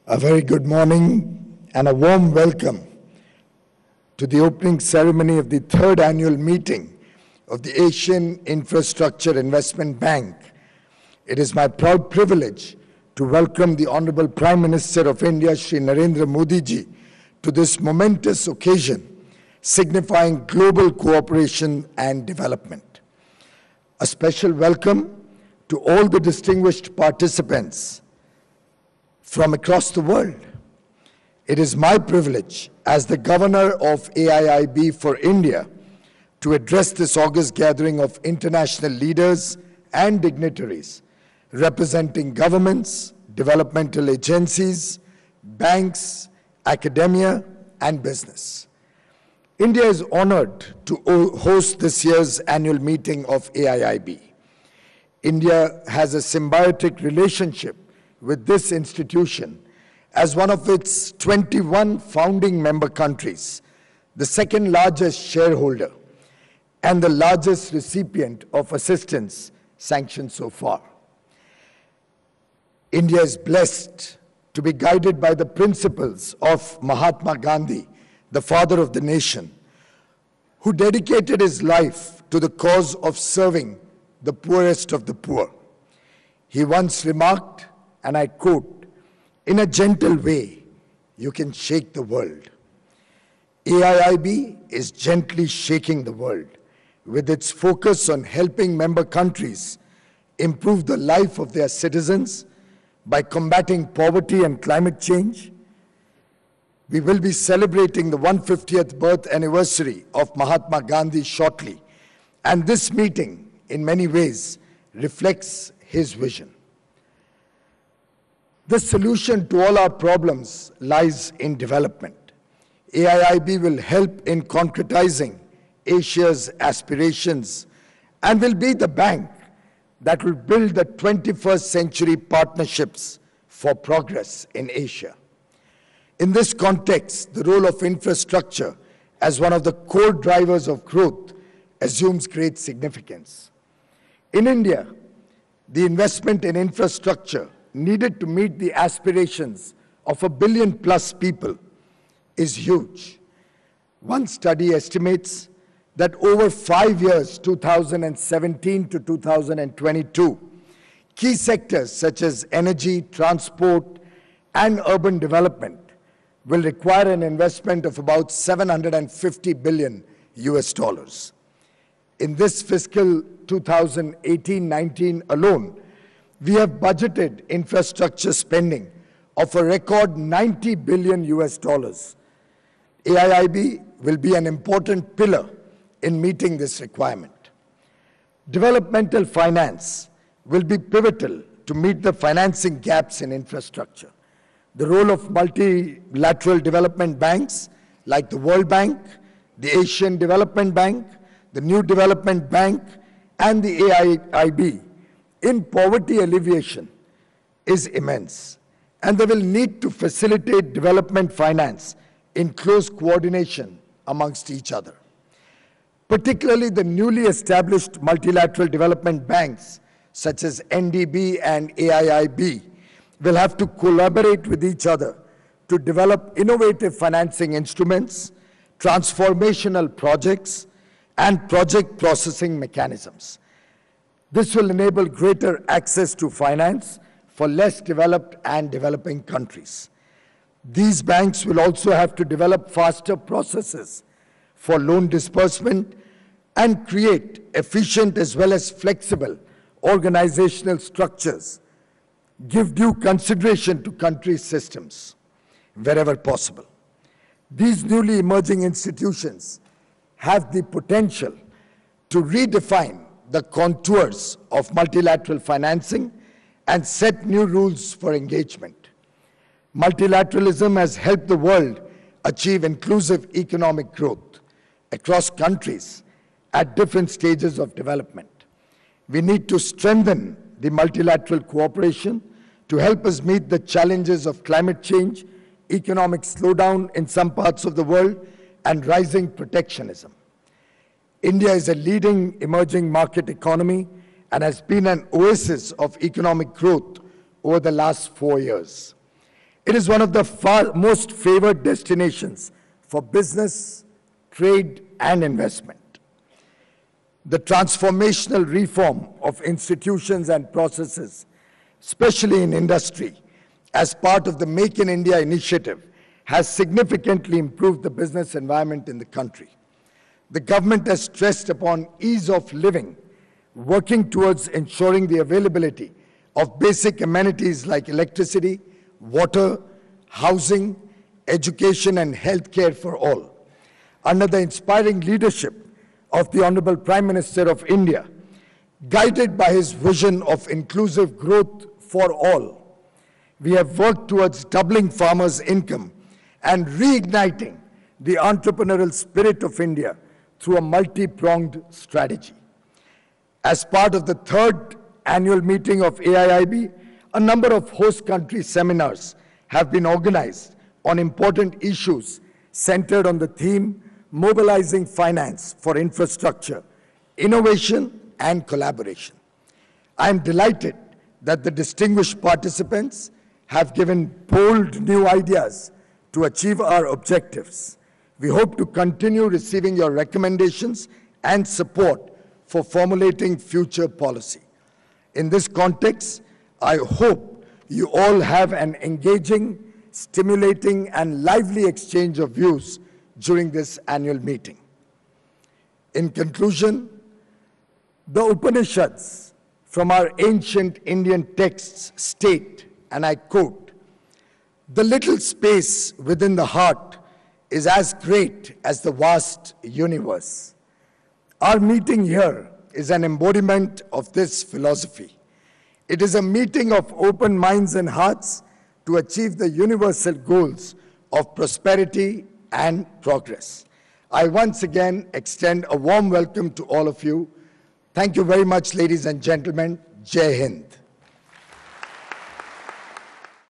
A very good morning and a warm welcome to the opening ceremony of the third annual meeting of the Asian Infrastructure Investment Bank. It is my proud privilege to welcome the Honorable Prime Minister of India, Shri Narendra Modi ji, to this momentous occasion, signifying global cooperation and development. A special welcome to all the distinguished participants from across the world. It is my privilege as the Governor of AIIB for India to address this august gathering of international leaders and dignitaries representing governments, developmental agencies, banks, academia, and business. India is honored to host this year's annual meeting of AIIB. India has a symbiotic relationship with this institution as one of its 21 founding member countries, the second largest shareholder, and the largest recipient of assistance sanctioned so far. India is blessed to be guided by the principles of Mahatma Gandhi, the father of the nation, who dedicated his life to the cause of serving the poorest of the poor. He once remarked, and I quote, "In a gentle way, you can shake the world." AIIB is gently shaking the world with its focus on helping member countries improve the life of their citizens by combating poverty and climate change. We will be celebrating the 150th birth anniversary of Mahatma Gandhi shortly, and this meeting, in many ways, reflects his vision. The solution to all our problems lies in development. AIIB will help in concretizing Asia's aspirations and will be the bank that will build the 21st century partnerships for progress in Asia. In this context, the role of infrastructure as one of the core drivers of growth assumes great significance. In India, the investment in infrastructure needed to meet the aspirations of 1 billion plus people is huge. One study estimates that over 5 years, 2017 to 2022, key sectors such as energy, transport, and urban development will require an investment of about $750 billion US. In this fiscal 2018-19 alone, we have budgeted infrastructure spending of a record $90 billion US. AIIB will be an important pillar in meeting this requirement. Developmental finance will be pivotal to meet the financing gaps in infrastructure. The role of multilateral development banks like the World Bank, the Asian Development Bank, the New Development Bank, and the AIIB in poverty alleviation is immense, and they will need to facilitate development finance in close coordination amongst each other. Particularly the newly established multilateral development banks such as NDB and AIIB will have to collaborate with each other to develop innovative financing instruments, transformational projects, and project processing mechanisms. This will enable greater access to finance for less developed and developing countries. These banks will also have to develop faster processes for loan disbursement and create efficient as well as flexible organizational structures, give due consideration to country systems wherever possible. These newly emerging institutions have the potential to redefine the contours of multilateral financing and set new rules for engagement. Multilateralism has helped the world achieve inclusive economic growth across countries at different stages of development. We need to strengthen the multilateral cooperation to help us meet the challenges of climate change, economic slowdown in some parts of the world, and rising protectionism. India is a leading emerging market economy and has been an oasis of economic growth over the last 4 years. It is one of the most favored destinations for business, trade, and investment. The transformational reform of institutions and processes, especially in industry, as part of the Make in India initiative, has significantly improved the business environment in the country. The government has stressed upon ease of living, working towards ensuring the availability of basic amenities like electricity, water, housing, education, and healthcare for all. Under the inspiring leadership of the Honorable Prime Minister of India, guided by his vision of inclusive growth for all, we have worked towards doubling farmers' income and reigniting the entrepreneurial spirit of India through a multi-pronged strategy. As part of the third annual meeting of AIIB, a number of host country seminars have been organized on important issues centered on the theme mobilizing finance for infrastructure, innovation, and collaboration. I am delighted that the distinguished participants have given bold new ideas to achieve our objectives. We hope to continue receiving your recommendations and support for formulating future policy. In this context, I hope you all have an engaging, stimulating, and lively exchange of views during this annual meeting. In conclusion, the Upanishads from our ancient Indian texts state, and I quote, "The little space within the heart is as great as the vast universe." Our meeting here is an embodiment of this philosophy. It is a meeting of open minds and hearts to achieve the universal goals of prosperity and progress. I once again extend a warm welcome to all of you. Thank you very much, ladies and gentlemen. Jai Hind.